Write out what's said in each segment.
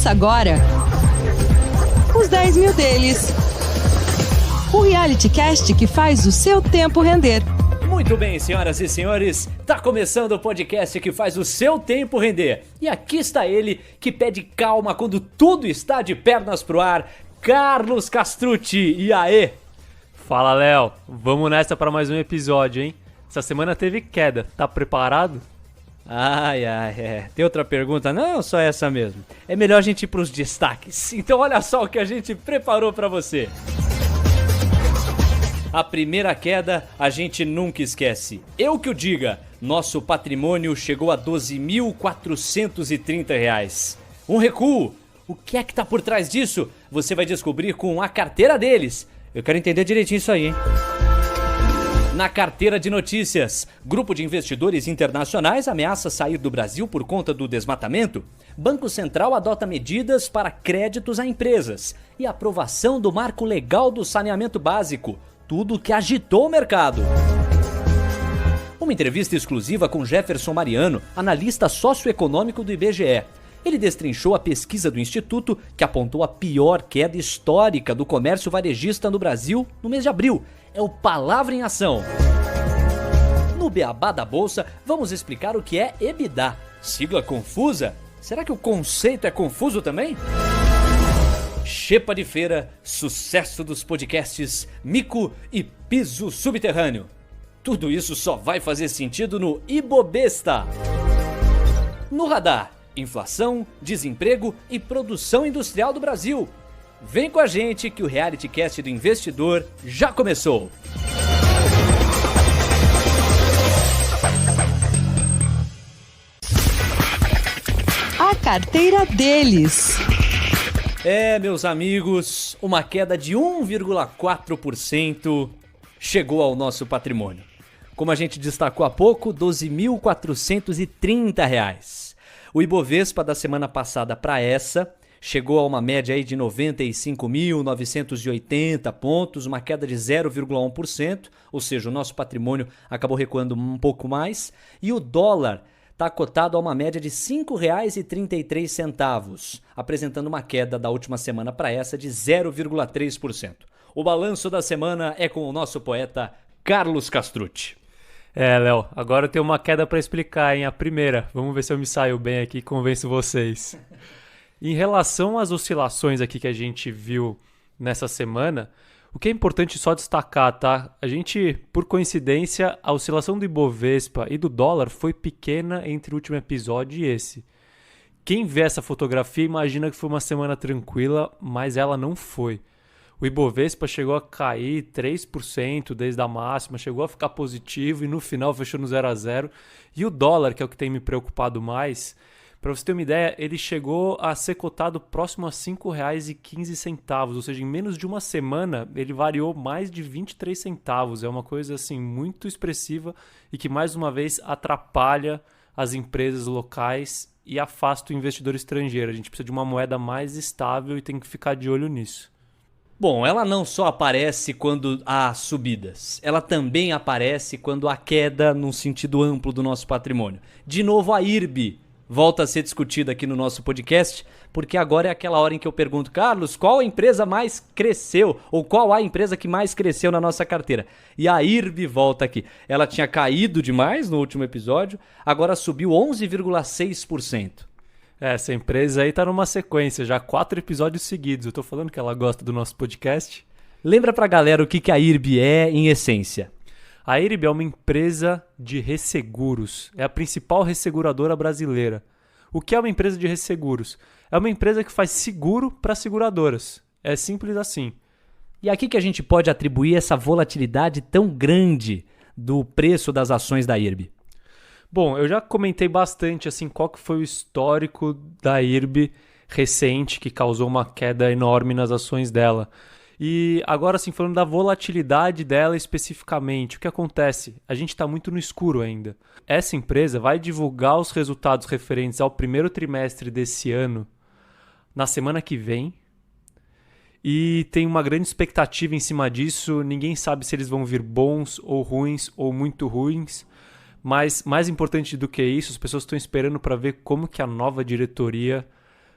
Começa agora os 10 mil deles. O reality cast que faz o seu tempo render. Muito bem, senhoras e senhores, tá começando o podcast que faz o seu tempo render. E aqui está ele, que pede calma quando tudo está de pernas pro ar, Carlos Castrucci. E aí? Fala, Léo. Vamos nessa para mais um episódio, hein? Essa semana teve queda, tá preparado? Tem outra pergunta? Não, só essa mesmo. É melhor a gente ir pros destaques. Então olha só o que a gente preparou pra você. A primeira queda a gente nunca esquece. Eu que o diga, nosso patrimônio chegou a R$ 12.430. Um recuo. O que é que tá por trás disso? Você vai descobrir com a carteira deles. Eu quero entender direitinho isso aí, hein? Na carteira de notícias, grupo de investidores internacionais ameaça sair do Brasil por conta do desmatamento. Banco Central adota medidas para créditos a empresas. E aprovação do marco legal do saneamento básico. Tudo que agitou o mercado. Uma entrevista exclusiva com Jefferson Mariano, analista socioeconômico do IBGE. Ele destrinchou a pesquisa do Instituto que apontou a pior queda histórica do comércio varejista no Brasil no mês de abril. É o Palavra em Ação. No Beabá da Bolsa, vamos explicar o que é EBITDA. Sigla confusa? Será que o conceito é confuso também? Xepa de feira, sucesso dos podcasts, mico e piso subterrâneo. Tudo isso só vai fazer sentido no Ibovespa. No radar, inflação, desemprego e produção industrial do Brasil. Vem com a gente que o Reality Cast do Investidor já começou. A carteira deles. Meus amigos, uma queda de 1,4% chegou ao nosso patrimônio. Como a gente destacou há pouco, R$ 12.430. O Ibovespa da semana passada para essa chegou a uma média aí de 95.980 pontos, uma queda de 0,1%, ou seja, o nosso patrimônio acabou recuando um pouco mais, e o dólar está cotado a uma média de R$ 5,33, apresentando uma queda da última semana para essa de 0,3%. O balanço da semana é com o nosso poeta Carlos Castrucci. Léo, agora eu tenho uma queda para explicar, hein? A primeira. Vamos ver se eu me saio bem aqui e convenço vocês. Em relação às oscilações aqui que a gente viu nessa semana, o que é importante só destacar, tá? A gente, por coincidência, a oscilação do Ibovespa e do dólar foi pequena entre o último episódio e esse. Quem vê essa fotografia imagina que foi uma semana tranquila, mas ela não foi. O Ibovespa chegou a cair 3% desde a máxima, chegou a ficar positivo e no final fechou no 0 a 0. E o dólar, que é o que tem me preocupado mais, para você ter uma ideia, ele chegou a ser cotado próximo a R$ 5,15, ou seja, em menos de uma semana ele variou mais de 23 centavos. É uma coisa assim muito expressiva e que mais uma vez atrapalha as empresas locais e afasta o investidor estrangeiro. A gente precisa de uma moeda mais estável e tem que ficar de olho nisso. Bom, ela não só aparece quando há subidas, ela também aparece quando há queda no sentido amplo do nosso patrimônio. De novo, a IRB volta a ser discutida aqui no nosso podcast, porque agora é aquela hora em que eu pergunto, Carlos, qual a empresa mais cresceu? Ou qual a empresa que mais cresceu na nossa carteira? E a IRB volta aqui. Ela tinha caído demais no último episódio, agora subiu 11,6%. Essa empresa aí tá numa sequência, já 4 episódios seguidos. Eu tô falando que ela gosta do nosso podcast. Lembra pra galera o que a IRB é em essência? A IRB é uma empresa de resseguros. É a principal resseguradora brasileira. O que é uma empresa de resseguros? É uma empresa que faz seguro para seguradoras. É simples assim. E aqui que a gente pode atribuir essa volatilidade tão grande do preço das ações da IRB? Bom, eu já comentei bastante assim qual que foi o histórico da IRB recente que causou uma queda enorme nas ações dela. E agora sim, falando da volatilidade dela especificamente, o que acontece? A gente está muito no escuro ainda. Essa empresa vai divulgar os resultados referentes ao primeiro trimestre desse ano na semana que vem. E tem uma grande expectativa em cima disso. Ninguém sabe se eles vão vir bons ou ruins ou muito ruins. Mas mais importante do que isso, as pessoas estão esperando para ver como que a nova diretoria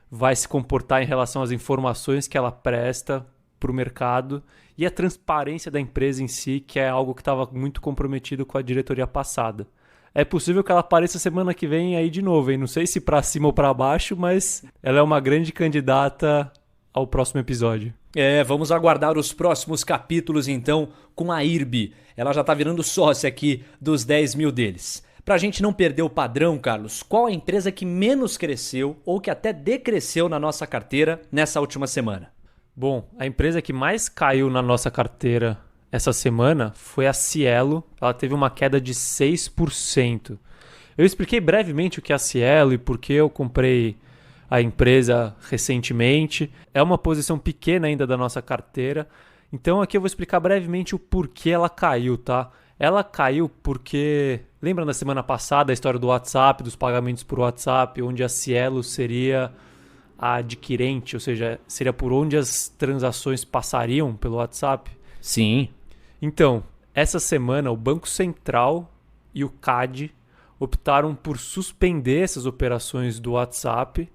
vai se comportar em relação às informações que ela presta para o mercado e a transparência da empresa em si, que é algo que estava muito comprometido com a diretoria passada. É possível que ela apareça semana que vem aí de novo, hein? Não sei se para cima ou para baixo, mas ela é uma grande candidata ao próximo episódio. Vamos aguardar os próximos capítulos então com a IRB. Ela já tá virando sócia aqui dos 10 mil deles. Pra gente não perder o padrão, Carlos, qual a empresa que menos cresceu ou que até decresceu na nossa carteira nessa última semana? Bom, a empresa que mais caiu na nossa carteira essa semana foi a Cielo. Ela teve uma queda de 6%. Eu expliquei brevemente o que é a Cielo e por que eu comprei a empresa recentemente. É uma posição pequena ainda da nossa carteira. Então aqui eu vou explicar brevemente o porquê ela caiu, tá? Ela caiu porque... Lembra na semana passada a história do WhatsApp, dos pagamentos por WhatsApp, onde a Cielo seria a adquirente, ou seja, seria por onde as transações passariam pelo WhatsApp? Sim. Então, essa semana o Banco Central e o CAD optaram por suspender essas operações do WhatsApp,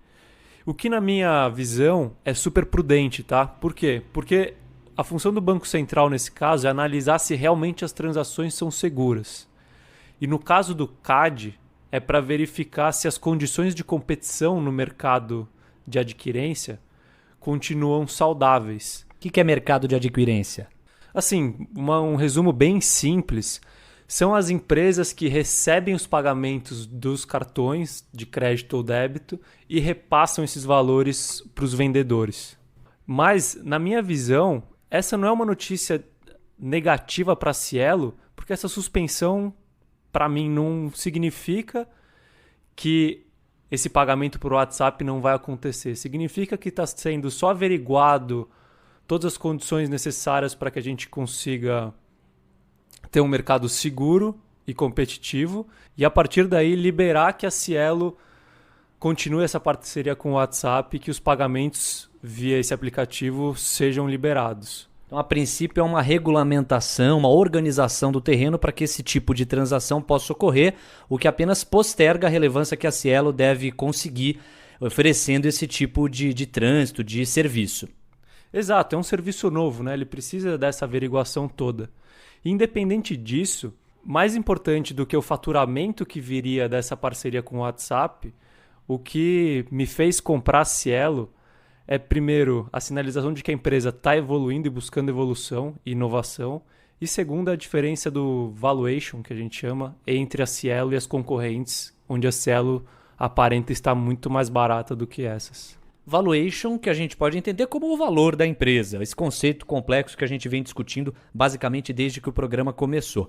o que na minha visão é super prudente, tá? Por quê? Porque a função do Banco Central nesse caso é analisar se realmente as transações são seguras. E no caso do CAD, é para verificar se as condições de competição no mercado de adquirência continuam saudáveis. O que é mercado de adquirência? Assim, um resumo bem simples, são as empresas que recebem os pagamentos dos cartões de crédito ou débito e repassam esses valores para os vendedores. Mas, na minha visão, essa não é uma notícia negativa para a Cielo, porque essa suspensão, para mim, não significa que esse pagamento por WhatsApp não vai acontecer. Significa que está sendo só averiguado todas as condições necessárias para que a gente consiga ter um mercado seguro e competitivo e, a partir daí, liberar que a Cielo continue essa parceria com o WhatsApp e que os pagamentos via esse aplicativo sejam liberados. Então, a princípio, é uma regulamentação, uma organização do terreno para que esse tipo de transação possa ocorrer, o que apenas posterga a relevância que a Cielo deve conseguir oferecendo esse tipo de trânsito, de serviço. Exato, é um serviço novo, né? Ele precisa dessa averiguação toda. Independente disso, mais importante do que o faturamento que viria dessa parceria com o WhatsApp, o que me fez comprar a Cielo é, primeiro, a sinalização de que a empresa está evoluindo e buscando evolução e inovação. E segundo, a diferença do valuation, que a gente chama, entre a Cielo e as concorrentes, onde a Cielo aparenta estar muito mais barata do que essas. Valuation, que a gente pode entender como o valor da empresa, esse conceito complexo que a gente vem discutindo basicamente desde que o programa começou.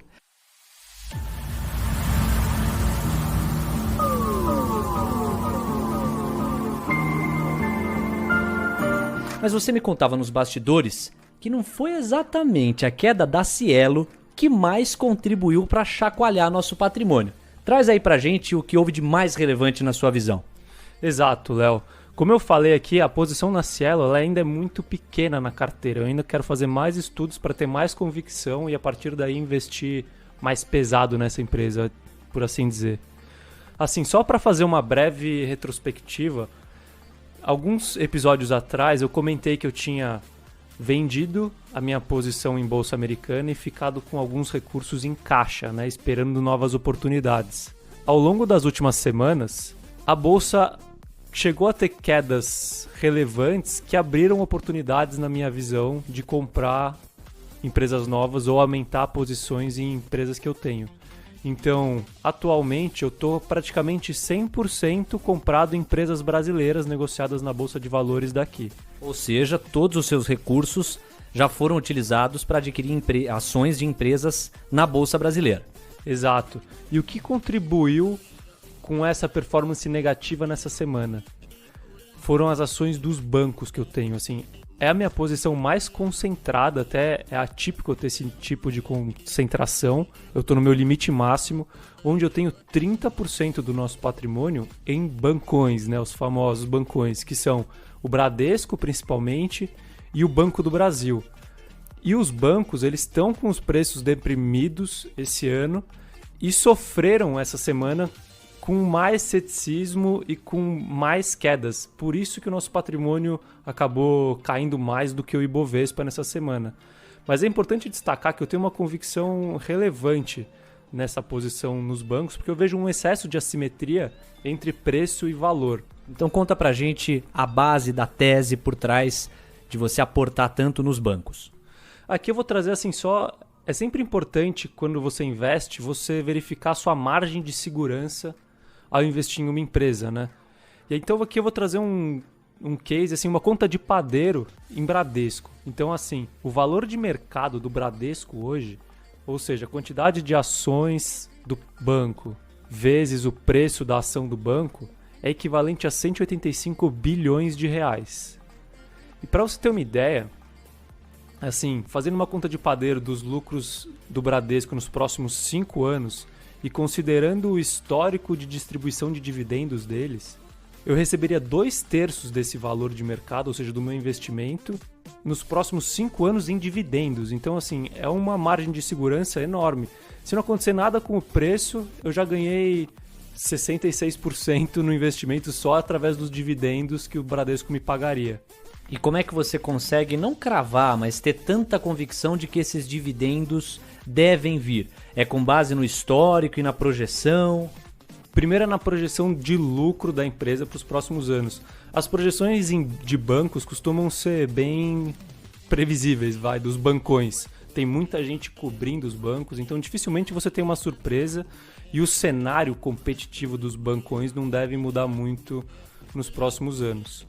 Mas você me contava nos bastidores que não foi exatamente a queda da Cielo que mais contribuiu para chacoalhar nosso patrimônio. Traz aí pra gente o que houve de mais relevante na sua visão. Exato, Léo. Como eu falei aqui, a posição na Cielo ela ainda é muito pequena na carteira. Eu ainda quero fazer mais estudos para ter mais convicção e a partir daí investir mais pesado nessa empresa, por assim dizer. Assim, só para fazer uma breve retrospectiva, alguns episódios atrás eu comentei que eu tinha vendido a minha posição em Bolsa Americana e ficado com alguns recursos em caixa, né, esperando novas oportunidades. Ao longo das últimas semanas, a Bolsa chegou a ter quedas relevantes que abriram oportunidades, na minha visão, de comprar empresas novas ou aumentar posições em empresas que eu tenho. Então, atualmente, eu estou praticamente 100% comprado em empresas brasileiras negociadas na Bolsa de Valores daqui. Ou seja, todos os seus recursos já foram utilizados para adquirir ações de empresas na Bolsa Brasileira. Exato. E o que contribuiu com essa performance negativa nessa semana? Foram as ações dos bancos que eu tenho. Assim, é a minha posição mais concentrada, até é atípico eu ter esse tipo de concentração. Eu estou no meu limite máximo, onde eu tenho 30% do nosso patrimônio em bancões, né? Os famosos bancões, que são o Bradesco principalmente e o Banco do Brasil. E os bancos, eles estão com os preços deprimidos esse ano e sofreram essa semana com mais ceticismo e com mais quedas. Por isso que o nosso patrimônio acabou caindo mais do que o Ibovespa nessa semana. Mas é importante destacar que eu tenho uma convicção relevante nessa posição nos bancos, porque eu vejo um excesso de assimetria entre preço e valor. Então conta pra gente a base da tese por trás de você aportar tanto nos bancos. Aqui eu vou trazer assim só... É sempre importante, quando você investe, você verificar a sua margem de segurança ao investir em uma empresa, né? E então aqui eu vou trazer um case, assim, uma conta de padeiro em Bradesco. Então, assim, o valor de mercado do Bradesco hoje, ou seja, a quantidade de ações do banco vezes o preço da ação do banco, é equivalente a 185 bilhões de reais. E para você ter uma ideia, assim, fazendo uma conta de padeiro dos lucros do Bradesco nos próximos 5 anos e considerando o histórico de distribuição de dividendos deles, eu receberia 2/3 desse valor de mercado, ou seja, do meu investimento, nos próximos 5 anos em dividendos. Então, assim, é uma margem de segurança enorme. Se não acontecer nada com o preço, eu já ganhei 66% no investimento só através dos dividendos que o Bradesco me pagaria. E como é que você consegue não cravar, mas ter tanta convicção de que esses dividendos devem vir? É com base no histórico e na projeção? Primeiro é na projeção de lucro da empresa para os próximos anos. As projeções de bancos costumam ser bem previsíveis, dos bancões. Tem muita gente cobrindo os bancos, então dificilmente você tem uma surpresa e o cenário competitivo dos bancões não deve mudar muito nos próximos anos.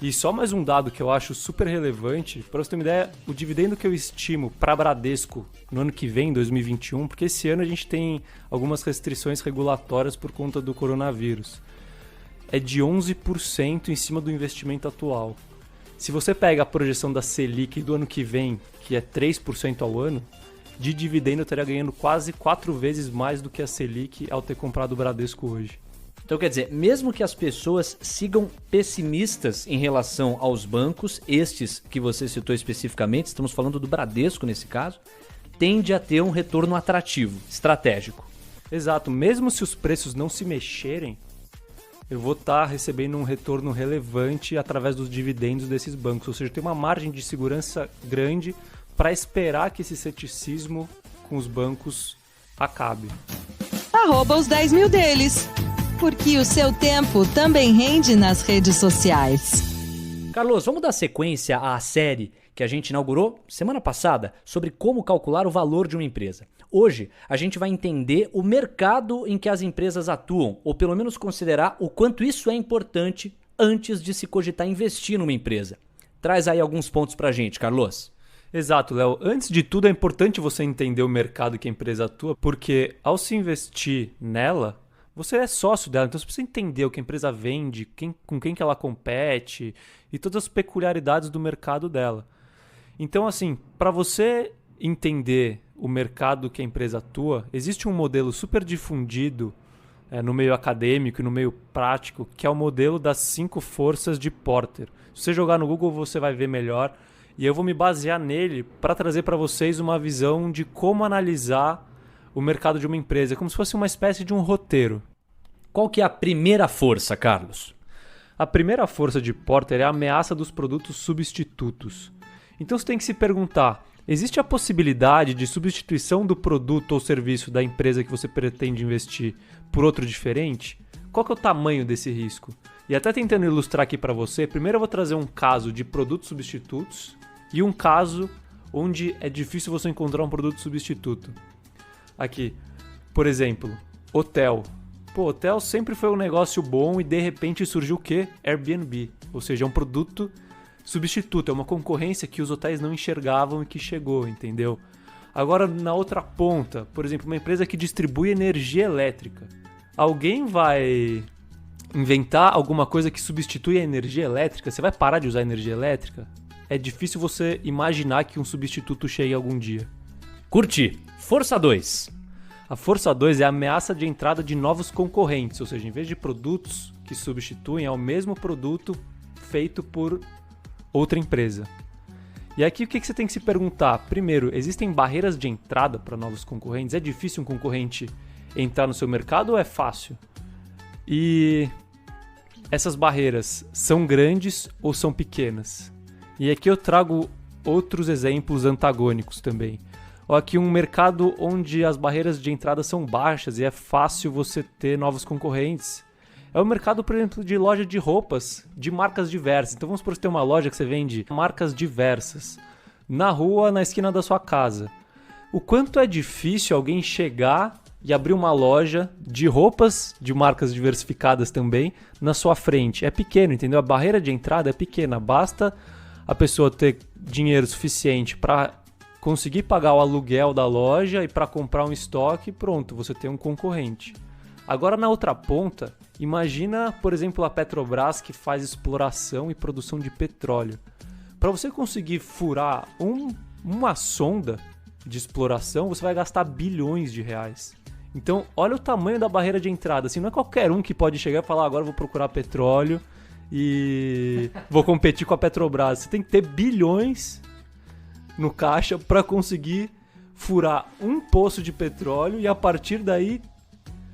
E só mais um dado que eu acho super relevante, para você ter uma ideia, o dividendo que eu estimo para Bradesco no ano que vem, 2021, porque esse ano a gente tem algumas restrições regulatórias por conta do coronavírus, é de 11% em cima do investimento atual. Se você pega a projeção da Selic do ano que vem, que é 3% ao ano, de dividendo eu estaria ganhando quase 4 vezes mais do que a Selic ao ter comprado o Bradesco hoje. Então, quer dizer, mesmo que as pessoas sigam pessimistas em relação aos bancos, estes que você citou especificamente, estamos falando do Bradesco nesse caso, tende a ter um retorno atrativo, estratégico. Exato, mesmo se os preços não se mexerem, eu vou estar recebendo um retorno relevante através dos dividendos desses bancos, ou seja, tem uma margem de segurança grande para esperar que esse ceticismo com os bancos acabe. @os 10 mil deles. Porque o seu tempo também rende nas redes sociais. Carlos, vamos dar sequência à série que a gente inaugurou semana passada sobre como calcular o valor de uma empresa. Hoje, a gente vai entender o mercado em que as empresas atuam, ou pelo menos considerar o quanto isso é importante antes de se cogitar investir numa empresa. Traz aí alguns pontos pra gente, Carlos. Exato, Léo. Antes de tudo, é importante você entender o mercado que a empresa atua, porque ao se investir nela, você é sócio dela, então você precisa entender o que a empresa vende, com quem que ela compete e todas as peculiaridades do mercado dela. Então, assim, para você entender o mercado que a empresa atua, existe um modelo super difundido no meio acadêmico e no meio prático, que é o modelo das 5 forças de Porter. Se você jogar no Google, você vai ver melhor. E eu vou me basear nele para trazer para vocês uma visão de como analisar o mercado de uma empresa, como se fosse uma espécie de um roteiro. Qual que é a primeira força, Carlos? A primeira força de Porter é a ameaça dos produtos substitutos. Então você tem que se perguntar, existe a possibilidade de substituição do produto ou serviço da empresa que você pretende investir por outro diferente? Qual que é o tamanho desse risco? E até tentando ilustrar aqui para você, primeiro eu vou trazer um caso de produtos substitutos e um caso onde é difícil você encontrar um produto substituto. Aqui, por exemplo, hotel. Hotel sempre foi um negócio bom e de repente surgiu o quê? Airbnb. Ou seja, é um produto substituto, é uma concorrência que os hotéis não enxergavam e que chegou, entendeu? Agora, na outra ponta, por exemplo, uma empresa que distribui energia elétrica. Alguém vai inventar alguma coisa que substitui a energia elétrica? Você vai parar de usar energia elétrica? É difícil você imaginar que um substituto chegue algum dia. Curti. Força 2. A força 2 é a ameaça de entrada de novos concorrentes, ou seja, em vez de produtos que substituem, é o mesmo produto feito por outra empresa. E aqui o que você tem que se perguntar? Primeiro, existem barreiras de entrada para novos concorrentes? É difícil um concorrente entrar no seu mercado ou é fácil? E essas barreiras são grandes ou são pequenas? E aqui eu trago outros exemplos antagônicos também. Ou aqui um mercado onde as barreiras de entrada são baixas e é fácil você ter novos concorrentes. É o mercado, por exemplo, de loja de roupas de marcas diversas. Então vamos supor que você tem uma loja que você vende marcas diversas na rua, na esquina da sua casa. O quanto é difícil alguém chegar e abrir uma loja de roupas de marcas diversificadas também na sua frente. É pequeno, entendeu? A barreira de entrada é pequena. Basta a pessoa ter dinheiro suficiente para conseguir pagar o aluguel da loja e para comprar um estoque, pronto, você tem um concorrente. Agora, na outra ponta, imagina, por exemplo, a Petrobras, que faz exploração e produção de petróleo. Para você conseguir furar uma sonda de exploração, você vai gastar bilhões de reais. Então, olha o tamanho da barreira de entrada. Assim, não é qualquer um que pode chegar e falar, agora eu vou procurar petróleo e vou competir com a Petrobras. Você tem que ter bilhões no caixa para conseguir furar um poço de petróleo e a partir daí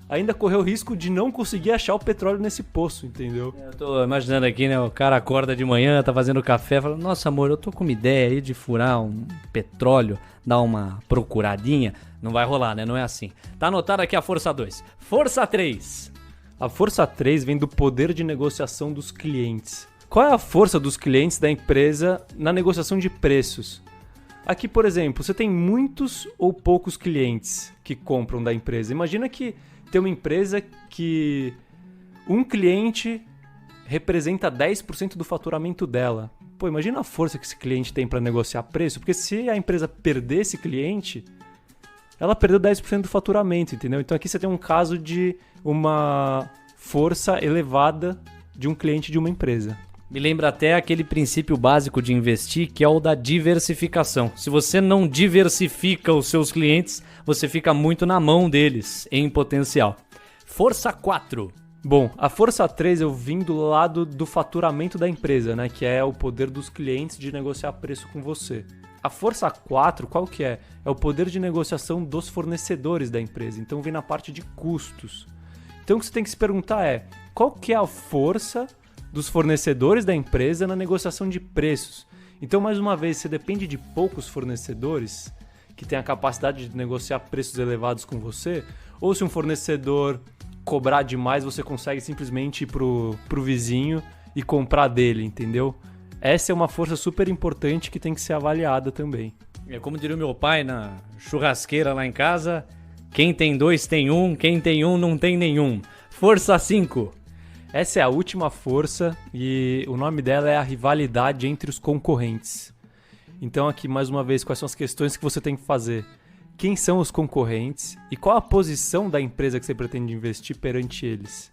ainda correr o risco de não conseguir achar o petróleo nesse poço, entendeu? Eu tô imaginando aqui, né? O cara acorda de manhã, tá fazendo café, fala, nossa amor, eu tô com uma ideia aí de furar um petróleo, dar uma procuradinha. Não vai rolar, né? Não é assim. Tá anotado aqui a força 2. Força 3. A força 3 vem do poder de negociação dos clientes. Qual é a força dos clientes da empresa na negociação de preços? Aqui, por exemplo, você tem muitos ou poucos clientes que compram da empresa. Imagina que tem uma empresa que um cliente representa 10% do faturamento dela. Pô, imagina a força que esse cliente tem para negociar preço, porque se a empresa perder esse cliente, ela perdeu 10% do faturamento, entendeu? Então aqui você tem um caso de uma força elevada de um cliente de uma empresa. Me lembra até aquele princípio básico de investir, que é o da diversificação. Se você não diversifica os seus clientes, você fica muito na mão deles, em potencial. Força 4. Bom, a força 3 eu vim do lado do faturamento da empresa, né? Que é o poder dos clientes de negociar preço com você. A força 4, qual que é? É o poder de negociação dos fornecedores da empresa. Então vem na parte de custos. Então o que você tem que se perguntar é, qual que é a força dos fornecedores da empresa na negociação de preços? Então, mais uma vez, você depende de poucos fornecedores que têm a capacidade de negociar preços elevados com você, ou se um fornecedor cobrar demais, você consegue simplesmente ir pro vizinho e comprar dele, entendeu? Essa é uma força super importante que tem que ser avaliada também. É como diria o meu pai na churrasqueira lá em casa, quem tem dois tem um, quem tem um não tem nenhum. Força 5. Essa é a última força e o nome dela é a rivalidade entre os concorrentes. Então aqui, mais uma vez, quais são as questões que você tem que fazer? Quem são os concorrentes e qual a posição da empresa que você pretende investir perante eles?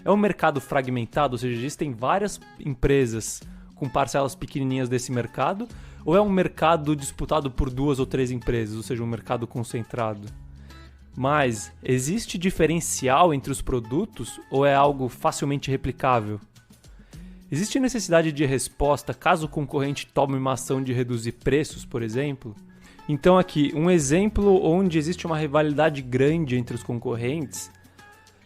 É um mercado fragmentado, ou seja, existem várias empresas com parcelas pequenininhas desse mercado, ou é um mercado disputado por 2 ou 3 empresas, ou seja, um mercado concentrado? Mas existe diferencial entre os produtos ou é algo facilmente replicável? Existe necessidade de resposta caso o concorrente tome uma ação de reduzir preços, por exemplo? Então aqui, um exemplo onde existe uma rivalidade grande entre os concorrentes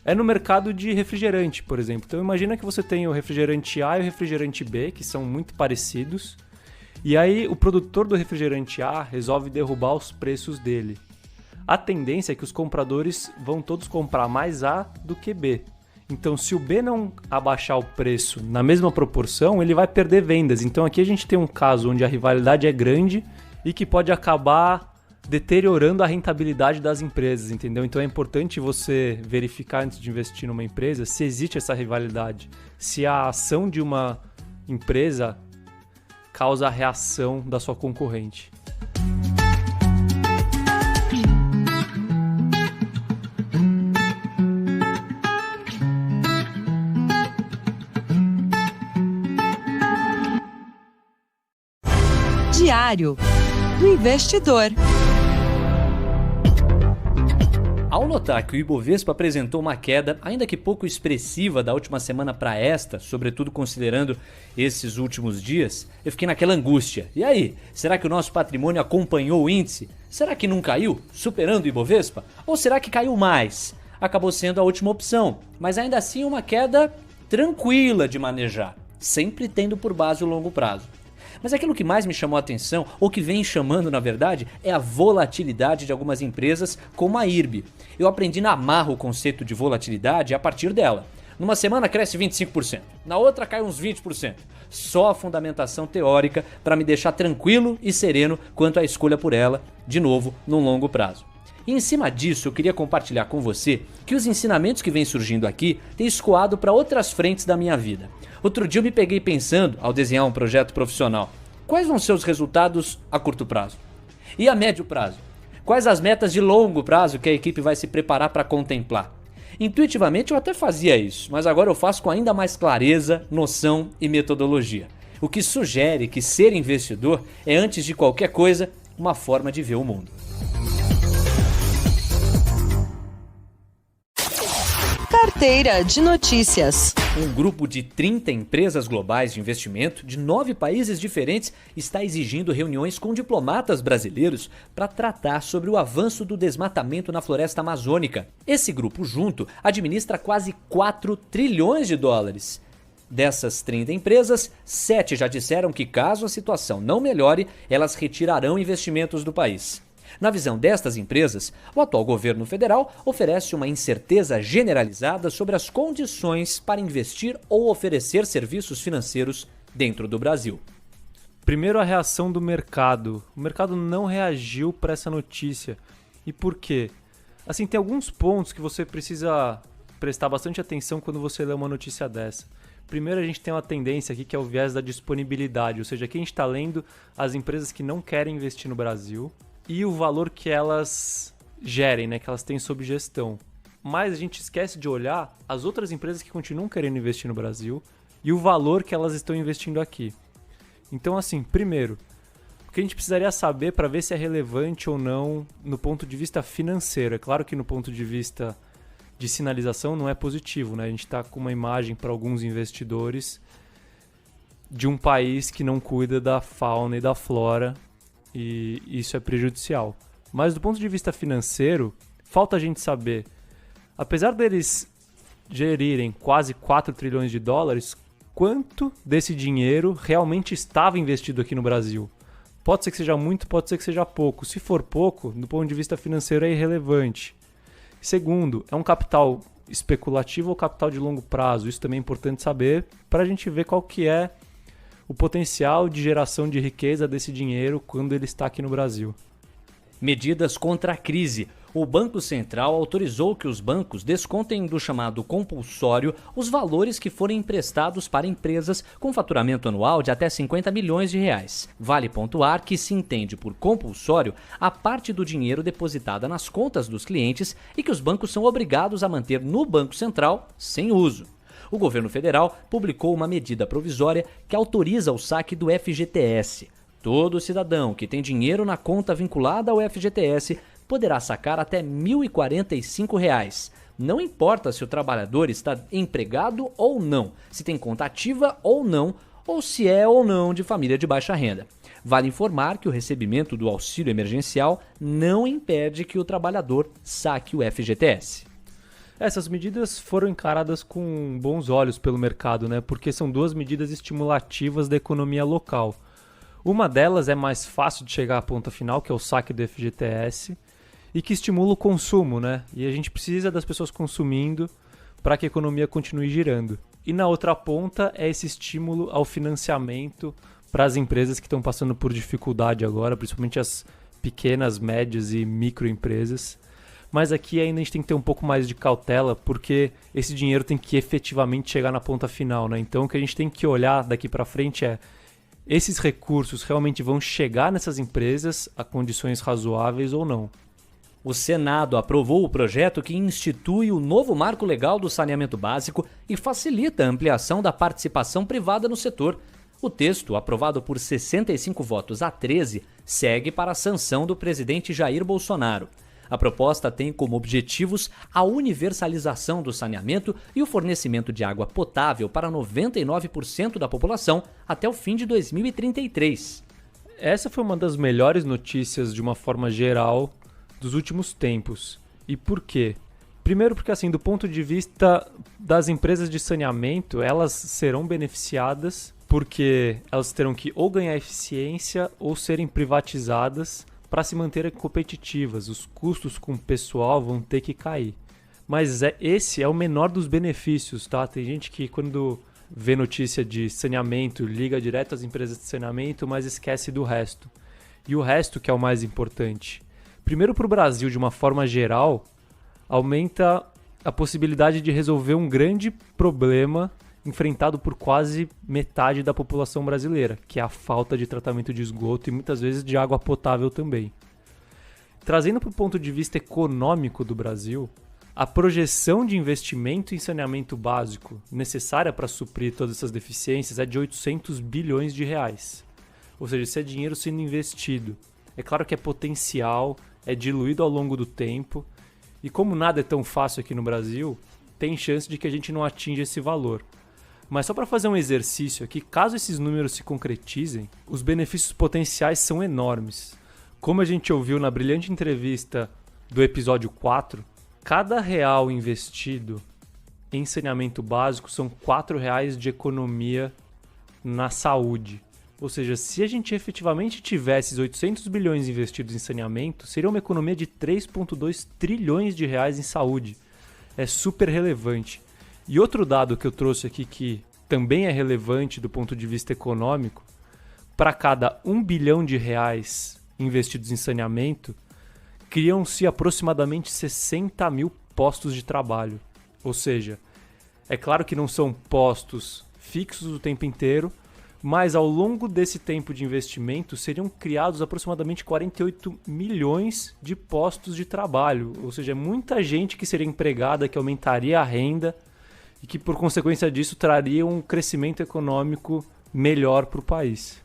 é no mercado de refrigerante, por exemplo. Então imagina que você tem o refrigerante A e o refrigerante B, que são muito parecidos, e aí o produtor do refrigerante A resolve derrubar os preços dele. A tendência é que os compradores vão todos comprar mais A do que B. Então, se o B não abaixar o preço na mesma proporção, ele vai perder vendas. Então, aqui a gente tem um caso onde a rivalidade é grande e que pode acabar deteriorando a rentabilidade das empresas, entendeu? Então, é importante você verificar antes de investir numa empresa se existe essa rivalidade. Se a ação de uma empresa causa a reação da sua concorrente. Diário do Investidor. Ao notar que o Ibovespa apresentou uma queda, ainda que pouco expressiva, da última semana para esta, sobretudo considerando esses últimos dias, eu fiquei naquela angústia. E aí, será que o nosso patrimônio acompanhou o índice? Será que não caiu, superando o Ibovespa? Ou será que caiu mais? acabou sendo a última opção, mas ainda assim uma queda tranquila de manejar, sempre tendo por base o longo prazo. Mas aquilo que mais me chamou a atenção, ou que vem chamando na verdade, é a volatilidade de algumas empresas como a IRB. Eu aprendi na marra o conceito de volatilidade a partir dela. Numa semana cresce 25%, na outra cai uns 20%. Só a fundamentação teórica para me deixar tranquilo e sereno quanto à escolha por ela, de novo, num longo prazo. E em cima disso, eu queria compartilhar com você que os ensinamentos que vêm surgindo aqui têm escoado para outras frentes da minha vida. Outro dia eu me peguei pensando, ao desenhar um projeto profissional, quais vão ser os resultados a curto prazo? E a médio prazo? Quais as metas de longo prazo que a equipe vai se preparar para contemplar? Intuitivamente eu até fazia isso, mas agora eu faço com ainda mais clareza, noção e metodologia. O que sugere que ser investidor é, antes de qualquer coisa, uma forma de ver o mundo. Carteira de notícias. Um grupo de 30 empresas globais de investimento de 9 países diferentes está exigindo reuniões com diplomatas brasileiros para tratar sobre o avanço do desmatamento na floresta amazônica. Esse grupo junto administra quase 4 trilhões de dólares. Dessas 30 empresas, 7 já disseram que caso a situação não melhore, elas retirarão investimentos do país. Na visão destas empresas, o atual governo federal oferece uma incerteza generalizada sobre as condições para investir ou oferecer serviços financeiros dentro do Brasil. Primeiro, a reação do mercado. O mercado não reagiu para essa notícia. E por quê? Assim, tem alguns pontos que você precisa prestar bastante atenção quando você lê uma notícia dessa. Primeiro, a gente tem uma tendência aqui que é o viés da disponibilidade, ou seja, aqui a gente está lendo as empresas que não querem investir no Brasil e o valor que elas gerem, né, que elas têm sob gestão. Mas a gente esquece de olhar as outras empresas que continuam querendo investir no Brasil e o valor que elas estão investindo aqui. Então, assim, primeiro, o que a gente precisaria saber para ver se é relevante ou não no ponto de vista financeiro. É claro que no ponto de vista de sinalização não é positivo, né? A gente está com uma imagem para alguns investidores de um país que não cuida da fauna e da flora, e isso é prejudicial. Mas do ponto de vista financeiro, falta a gente saber, apesar deles gerirem quase 4 trilhões de dólares, quanto desse dinheiro realmente estava investido aqui no Brasil. Pode ser que seja muito, pode ser que seja pouco. Se for pouco, do ponto de vista financeiro é irrelevante. Segundo, é um capital especulativo ou capital de longo prazo? Isso também é importante saber para a gente ver qual que é o potencial de geração de riqueza desse dinheiro quando ele está aqui no Brasil. Medidas contra a crise. O Banco Central autorizou que os bancos descontem do chamado compulsório os valores que forem emprestados para empresas com faturamento anual de até 50 milhões de reais. Vale pontuar que se entende por compulsório a parte do dinheiro depositada nas contas dos clientes e que os bancos são obrigados a manter no Banco Central sem uso. O governo federal publicou uma medida provisória que autoriza o saque do FGTS. Todo cidadão que tem dinheiro na conta vinculada ao FGTS poderá sacar até R$ 1.045. Não importa se o trabalhador está empregado ou não, se tem conta ativa ou não, ou se é ou não de família de baixa renda. Vale informar que o recebimento do auxílio emergencial não impede que o trabalhador saque o FGTS. Essas medidas foram encaradas com bons olhos pelo mercado, né? Porque são duas medidas estimulativas da economia local. Uma delas é mais fácil de chegar à ponta final, que é o saque do FGTS, e que estimula o consumo, né? E a gente precisa das pessoas consumindo para que a economia continue girando. E na outra ponta é esse estímulo ao financiamento para as empresas que estão passando por dificuldade agora, principalmente as pequenas, médias e microempresas. Mas aqui ainda a gente tem que ter um pouco mais de cautela, porque esse dinheiro tem que efetivamente chegar na ponta final, né? Então o que a gente tem que olhar daqui para frente é: esses recursos realmente vão chegar nessas empresas a condições razoáveis ou não? O Senado aprovou o projeto que institui o novo marco legal do saneamento básico e facilita a ampliação da participação privada no setor. O texto, aprovado por 65 votos a 13, segue para a sanção do presidente Jair Bolsonaro. A proposta tem como objetivos a universalização do saneamento e o fornecimento de água potável para 99% da população até o fim de 2033. Essa foi uma das melhores notícias, de uma forma geral, dos últimos tempos. E por quê? Primeiro porque, assim, do ponto de vista das empresas de saneamento, elas serão beneficiadas porque elas terão que ou ganhar eficiência ou serem privatizadas para se manterem competitivas. Os custos com o pessoal vão ter que cair. Mas esse é o menor dos benefícios, tá? Tem gente que quando vê notícia de saneamento liga direto às empresas de saneamento, mas esquece do resto. E o resto que é o mais importante. Primeiro, para o Brasil, de uma forma geral, aumenta a possibilidade de resolver um grande problema enfrentado por quase metade da população brasileira, que é a falta de tratamento de esgoto e muitas vezes de água potável também. Trazendo para o ponto de vista econômico do Brasil, a projeção de investimento em saneamento básico necessária para suprir todas essas deficiências é de 800 bilhões de reais. Ou seja, isso é dinheiro sendo investido. É claro que é potencial, é diluído ao longo do tempo, e como nada é tão fácil aqui no Brasil, tem chance de que a gente não atinja esse valor. Mas só para fazer um exercício aqui, caso esses números se concretizem, os benefícios potenciais são enormes. Como a gente ouviu na brilhante entrevista do episódio 4, cada real investido em saneamento básico são R$4 de economia na saúde. Ou seja, se a gente efetivamente tivesse esses 800 bilhões investidos em saneamento, seria uma economia de 3,2 trilhões de reais em saúde. É super relevante. E outro dado que eu trouxe aqui que também é relevante do ponto de vista econômico, para cada 1 bilhão de reais investidos em saneamento, criam-se aproximadamente 60 mil postos de trabalho. Ou seja, é claro que não são postos fixos o tempo inteiro, mas ao longo desse tempo de investimento seriam criados aproximadamente 48 milhões de postos de trabalho. Ou seja, é muita gente que seria empregada, que aumentaria a renda e que, por consequência disso, traria um crescimento econômico melhor para o país.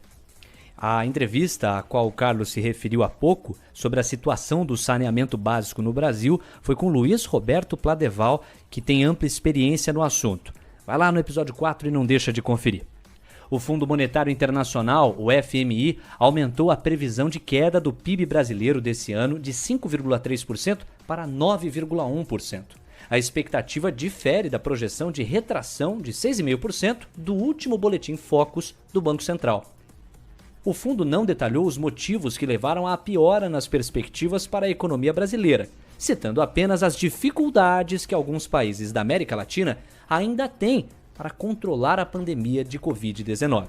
A entrevista a qual o Carlos se referiu há pouco sobre a situação do saneamento básico no Brasil foi com Luiz Roberto Pladeval, que tem ampla experiência no assunto. Vai lá no episódio 4 e não deixa de conferir. O Fundo Monetário Internacional, o FMI, aumentou a previsão de queda do PIB brasileiro desse ano de 5,3% para 9,1%. A expectativa difere da projeção de retração de 6,5% do último boletim Focus do Banco Central. O fundo não detalhou os motivos que levaram à piora nas perspectivas para a economia brasileira, citando apenas as dificuldades que alguns países da América Latina ainda têm para controlar a pandemia de Covid-19.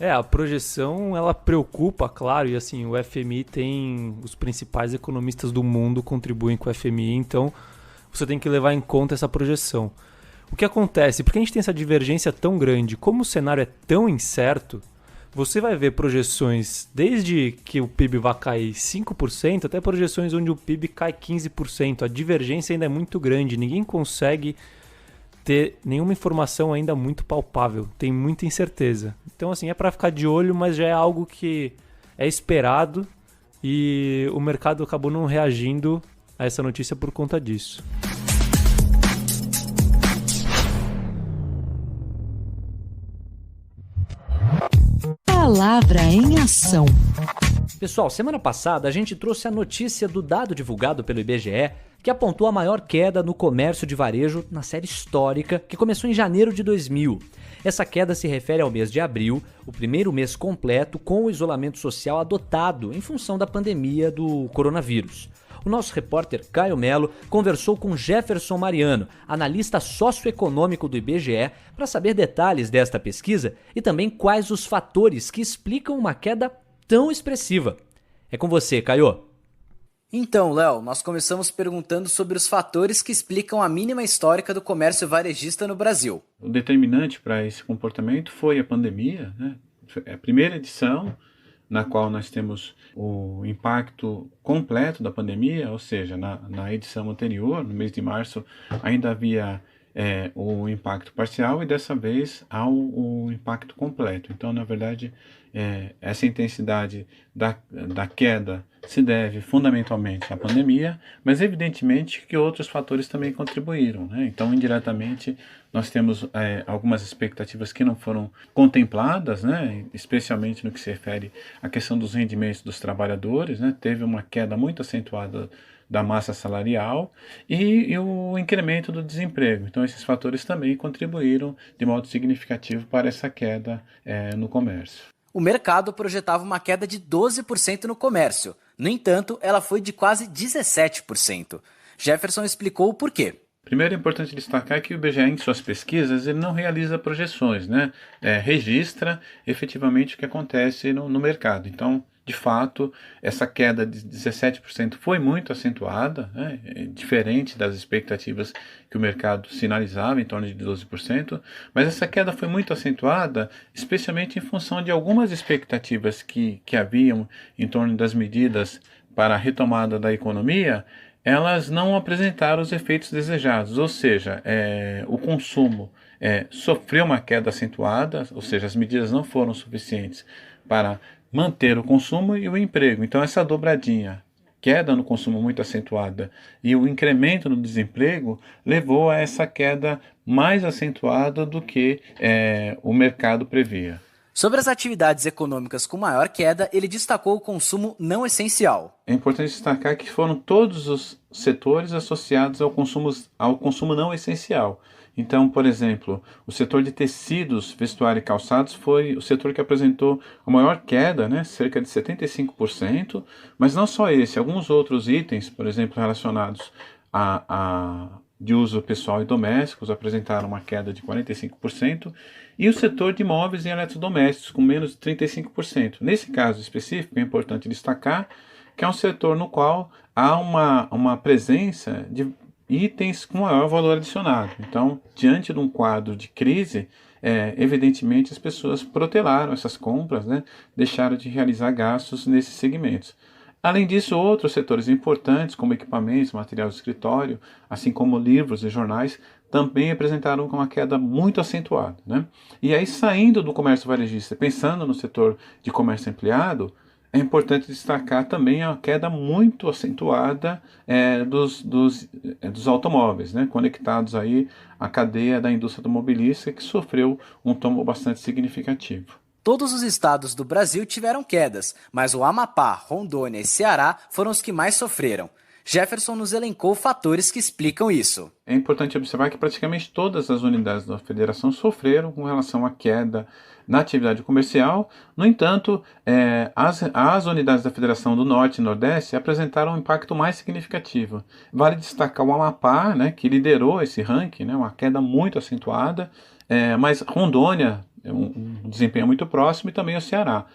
A projeção ela preocupa, claro, e assim, o FMI tem os principais economistas do mundo contribuem com o FMI, então você tem que levar em conta essa projeção. O que acontece? Porque a gente tem essa divergência tão grande, como o cenário é tão incerto, você vai ver projeções desde que o PIB vai cair 5% até projeções onde o PIB cai 15%. A divergência ainda é muito grande, ninguém consegue ter nenhuma informação ainda muito palpável, tem muita incerteza. Então assim, é para ficar de olho, mas já é algo que é esperado e o mercado acabou não reagindo a essa notícia por conta disso. Palavra em ação. Pessoal, semana passada a gente trouxe a notícia do dado divulgado pelo IBGE que apontou a maior queda no comércio de varejo na série histórica que começou em janeiro de 2000. Essa queda se refere ao mês de abril, o primeiro mês completo com o isolamento social adotado em função da pandemia do coronavírus. O nosso repórter Caio Melo conversou com Jefferson Mariano, analista socioeconômico do IBGE, para saber detalhes desta pesquisa e também quais os fatores que explicam uma queda tão expressiva. É com você, Caio. Então, Léo, nós começamos perguntando sobre os fatores que explicam a mínima histórica do comércio varejista no Brasil. O determinante para esse comportamento foi a pandemia, né? É a primeira edição na qual nós temos o impacto completo da pandemia, ou seja, na edição anterior, no mês de março, ainda havia o impacto parcial e dessa vez há o impacto completo. Então, na verdade, essa intensidade da queda se deve fundamentalmente à pandemia, mas evidentemente que outros fatores também contribuíram, né? Então, indiretamente, nós temos algumas expectativas que não foram contempladas, né? Especialmente no que se refere à questão dos rendimentos dos trabalhadores, né? Teve uma queda muito acentuada da massa salarial e o incremento do desemprego. Então, esses fatores também contribuíram de modo significativo para essa queda no comércio. O mercado projetava uma queda de 12% no comércio. No entanto, ela foi de quase 17%. Jefferson explicou o porquê. Primeiro é importante destacar que o IBGE, em suas pesquisas, ele não realiza projeções, né? Registra efetivamente o que acontece no mercado. Então, de fato, essa queda de 17% foi muito acentuada, né? Diferente das expectativas que o mercado sinalizava, em torno de 12%, mas essa queda foi muito acentuada, especialmente em função de algumas expectativas que haviam em torno das medidas para a retomada da economia. Elas não apresentaram os efeitos desejados, ou seja, o consumo sofreu uma queda acentuada, ou seja, as medidas não foram suficientes para manter o consumo e o emprego. Então, essa dobradinha, queda no consumo muito acentuada e o incremento no desemprego, levou a essa queda mais acentuada do que o mercado previa. Sobre as atividades econômicas com maior queda, ele destacou o consumo não essencial. É importante destacar que foram todos os setores associados ao consumo não essencial. Então, por exemplo, o setor de tecidos, vestuário e calçados foi o setor que apresentou a maior queda, né, cerca de 75%, mas não só esse, alguns outros itens, por exemplo, relacionados de uso pessoal e domésticos, apresentaram uma queda de 45%, e o setor de móveis e eletrodomésticos, com menos de 35%. Nesse caso específico, é importante destacar que é um setor no qual há uma presença de itens com maior valor adicionado. Então, diante de um quadro de crise, evidentemente as pessoas protelaram essas compras, né? Deixaram de realizar gastos nesses segmentos. Além disso, outros setores importantes, como equipamentos, material de escritório, assim como livros e jornais, também apresentaram uma queda muito acentuada, né? E aí, saindo do comércio varejista, pensando no setor de comércio ampliado, é importante destacar também a queda muito acentuada dos automóveis, né? Conectados aí à cadeia da indústria automobilística, que sofreu um tombo bastante significativo. Todos os estados do Brasil tiveram quedas, mas o Amapá, Rondônia e Ceará foram os que mais sofreram. Jefferson nos elencou fatores que explicam isso. É importante observar que praticamente todas as unidades da federação sofreram com relação à queda na atividade comercial. No entanto, as unidades da Federação do Norte e Nordeste apresentaram um impacto mais significativo. Vale destacar o Amapá, né, que liderou esse ranking, né, uma queda muito acentuada, mas Rondônia, um desempenho muito próximo, e também o Ceará.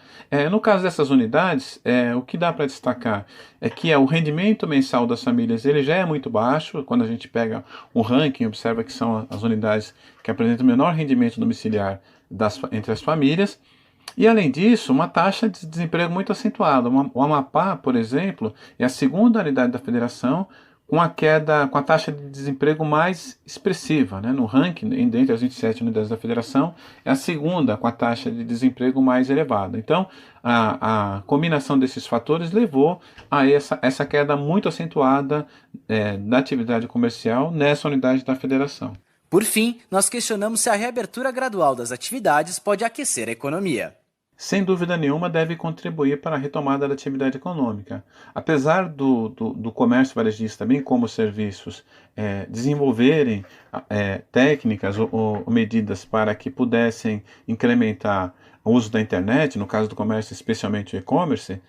No caso dessas unidades, o que dá para destacar é que o rendimento mensal das famílias ele já é muito baixo. Quando a gente pega o ranking, observa que são as unidades que apresentam o menor rendimento domiciliar entre as famílias. E, além disso, uma taxa de desemprego muito acentuada. O Amapá, por exemplo, é a segunda unidade da federação com a taxa de desemprego mais expressiva, né? No ranking, dentre as 27 unidades da federação, é a segunda com a taxa de desemprego mais elevada. Então, a combinação desses fatores levou a essa queda muito acentuada da atividade comercial nessa unidade da federação. Por fim, nós questionamos se a reabertura gradual das atividades pode aquecer a economia. Sem dúvida nenhuma, deve contribuir para a retomada da atividade econômica. Apesar do comércio varejista, bem como os serviços, desenvolverem técnicas ou medidas para que pudessem incrementar o uso da internet, no caso do comércio, especialmente o e-commerce,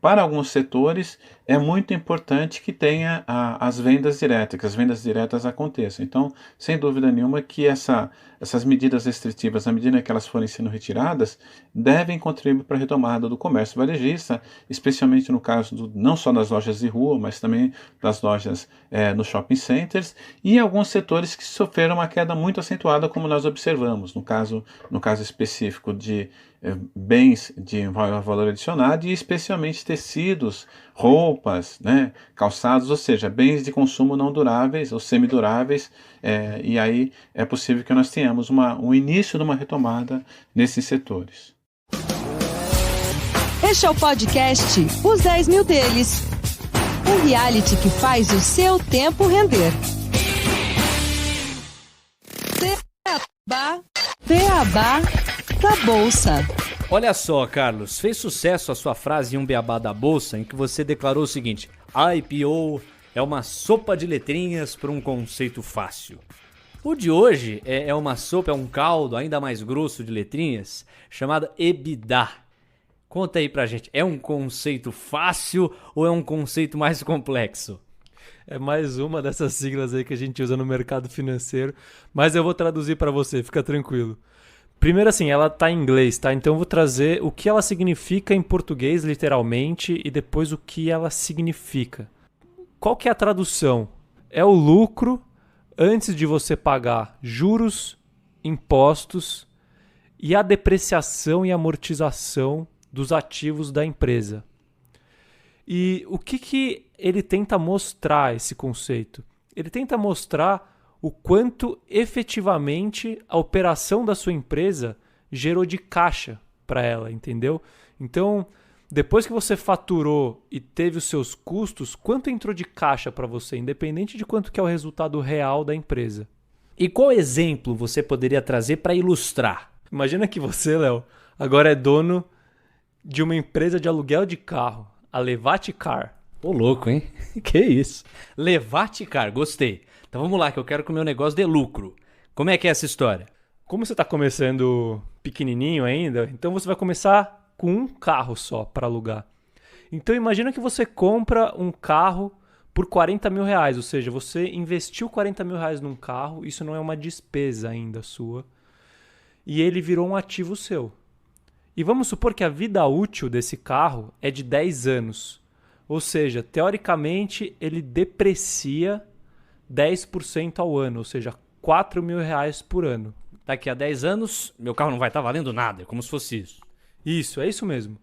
para alguns setores é muito importante que tenha as vendas diretas, que as vendas diretas aconteçam. Então, sem dúvida nenhuma que essas medidas restritivas, à medida que elas forem sendo retiradas, devem contribuir para a retomada do comércio varejista, especialmente no caso não só das lojas de rua, mas também das lojas nos shopping centers, e alguns setores que sofreram uma queda muito acentuada, como nós observamos, no caso específico de bens de maior valor adicionado, e especialmente tecidos, roupas, né, calçados, ou seja, bens de consumo não duráveis ou semiduráveis, e aí é possível que nós tenhamos um início de uma retomada nesses setores. Este é o podcast Os 10 Mil Deles, um reality que faz o seu tempo render. Beabá da Bolsa. Olha só, Carlos, fez sucesso a sua frase em um beabá da bolsa em que você declarou o seguinte: IPO é uma sopa de letrinhas para um conceito fácil. O de hoje é uma sopa, é um caldo ainda mais grosso de letrinhas, chamado EBITDA. Conta aí pra gente, é um conceito fácil ou é um conceito mais complexo? É mais uma dessas siglas aí que a gente usa no mercado financeiro, mas eu vou traduzir para você, fica tranquilo. Primeiro assim, ela tá em inglês, tá? Então eu vou trazer o que ela significa em português, literalmente, e depois o que ela significa. Qual que é a tradução? É o lucro antes de você pagar juros, impostos e a depreciação e amortização dos ativos da empresa. E o que ele tenta mostrar, esse conceito? Ele tenta mostrar o quanto efetivamente a operação da sua empresa gerou de caixa para ela, entendeu? Então, depois que você faturou e teve os seus custos, quanto entrou de caixa para você, independente de quanto que é o resultado real da empresa? E qual exemplo você poderia trazer para ilustrar? Imagina que você, Léo, agora é dono de uma empresa de aluguel de carro, a Levaticar. Ô louco, hein? Que isso? Levaticar, gostei. Então vamos lá, que eu quero que o meu negócio dê lucro. Como é que é essa história? Como você está começando pequenininho ainda, então você vai começar com um carro só para alugar. Então imagina que você compra um carro por 40 mil reais, ou seja, você investiu 40 mil reais num carro, isso não é uma despesa ainda sua, e ele virou um ativo seu. E vamos supor que a vida útil desse carro é de 10 anos, ou seja, teoricamente ele deprecia 10% ao ano, ou seja, 4 mil reais por ano. Daqui a 10 anos, meu carro não vai estar valendo nada, é como se fosse isso. Isso, é isso mesmo.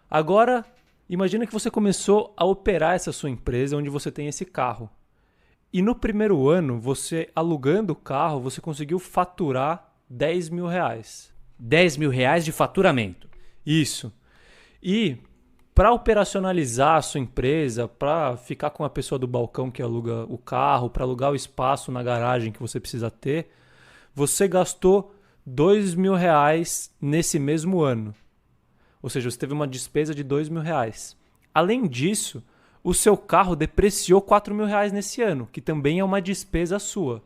Agora, imagina que você começou a operar essa sua empresa onde você tem esse carro. E no primeiro ano, você alugando o carro, você conseguiu faturar 10 mil reais. 10 mil reais de faturamento. Isso. E para operacionalizar a sua empresa, para ficar com a pessoa do balcão que aluga o carro, para alugar o espaço na garagem que você precisa ter, você gastou 2 mil reais nesse mesmo ano. Ou seja, você teve uma despesa de 2 mil reais. Além disso, o seu carro depreciou 4 mil reais nesse ano, que também é uma despesa sua.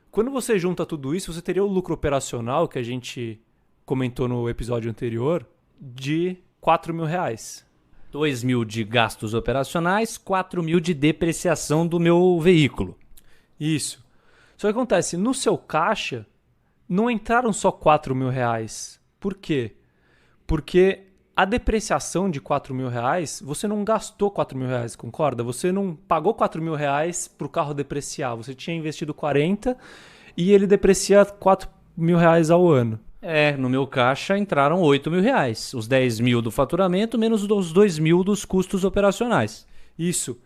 Quando você junta tudo isso, você teria o lucro operacional, que a gente comentou no episódio anterior, de 4 mil reais. 2 mil de gastos operacionais, 4 mil de depreciação do meu veículo. Isso. Só que acontece, no seu caixa, não entraram só 4 mil reais. Por quê? Porque a depreciação de 4 mil reais, você não gastou 4 mil reais, concorda? Você não pagou 4 mil reais para o carro depreciar. Você tinha investido 40 e ele deprecia 4 mil reais ao ano. No meu caixa entraram 8 mil reais. Os 10 mil do faturamento menos os 2 mil dos custos operacionais. Isso.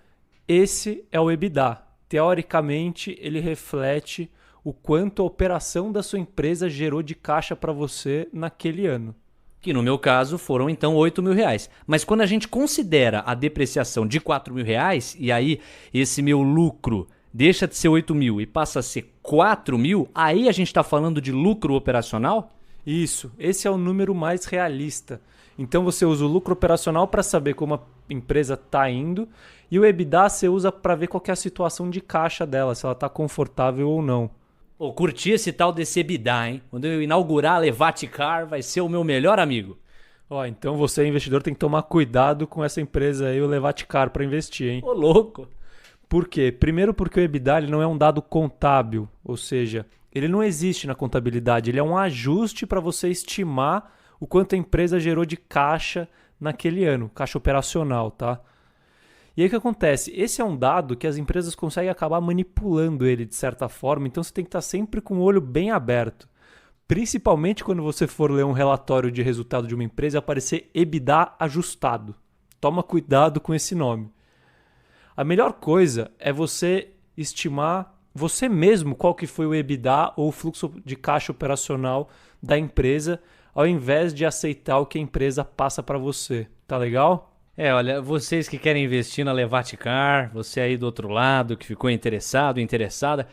Esse é o EBITDA. Teoricamente, ele reflete o quanto a operação da sua empresa gerou de caixa para você naquele ano. Que no meu caso foram então 8 mil reais. Mas quando a gente considera a depreciação de 4 mil reais, e aí esse meu lucro deixa de ser 8 mil e passa a ser 4 mil, aí a gente está falando de lucro operacional? Isso, esse é o número mais realista. Então você usa o lucro operacional para saber como a empresa está indo e o EBITDA você usa para ver qual que é a situação de caixa dela, se ela está confortável ou não. Pô, curti esse tal desse EBITDA, hein? Quando eu inaugurar a Levaticar, vai ser o meu melhor amigo. Então você, investidor, tem que tomar cuidado com essa empresa aí, o Levaticar, para investir, hein? Ô, louco! Por quê? Primeiro porque o EBITDA ele não é um dado contábil, ou seja, ele não existe na contabilidade, ele é um ajuste para você estimar o quanto a empresa gerou de caixa naquele ano, caixa operacional, tá? E aí o que acontece? Esse é um dado que as empresas conseguem acabar manipulando ele de certa forma, então você tem que estar sempre com o olho bem aberto. Principalmente quando você for ler um relatório de resultado de uma empresa e aparecer EBITDA ajustado. Toma cuidado com esse nome. A melhor coisa é você estimar você mesmo qual que foi o EBITDA ou o fluxo de caixa operacional da empresa, ao invés de aceitar o que a empresa passa para você. Tá legal? Olha, vocês que querem investir na Levaticar, você aí do outro lado que ficou interessado, interessada,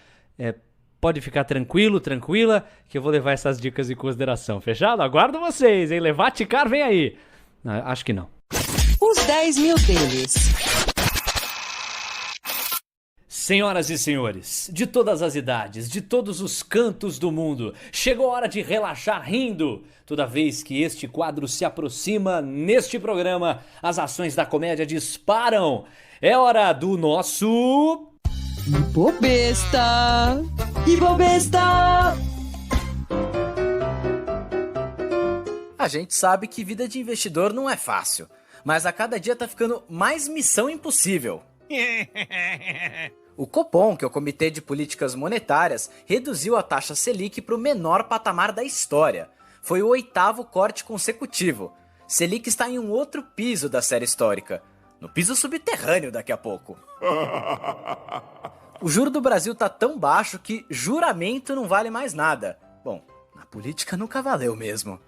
Pode ficar tranquilo, tranquila, que eu vou levar essas dicas em consideração. Fechado? Aguardo vocês, hein? Levaticar, vem aí. Não, acho que não. Os 10 mil deles. Senhoras e senhores, de todas as idades, de todos os cantos do mundo, chegou a hora de relaxar rindo. Toda vez que este quadro se aproxima, neste programa, as ações da comédia disparam. É hora do nosso... Ibobesta! Ibobesta! A gente sabe que vida de investidor não é fácil, mas a cada dia tá ficando mais missão impossível. O Copom, que é o Comitê de Políticas Monetárias, reduziu a taxa Selic para o menor patamar da história. Foi o 8º corte consecutivo. Selic está em um outro piso da série histórica. No piso subterrâneo daqui a pouco. O juro do Brasil tá tão baixo que juramento não vale mais nada. Bom, na política nunca valeu mesmo.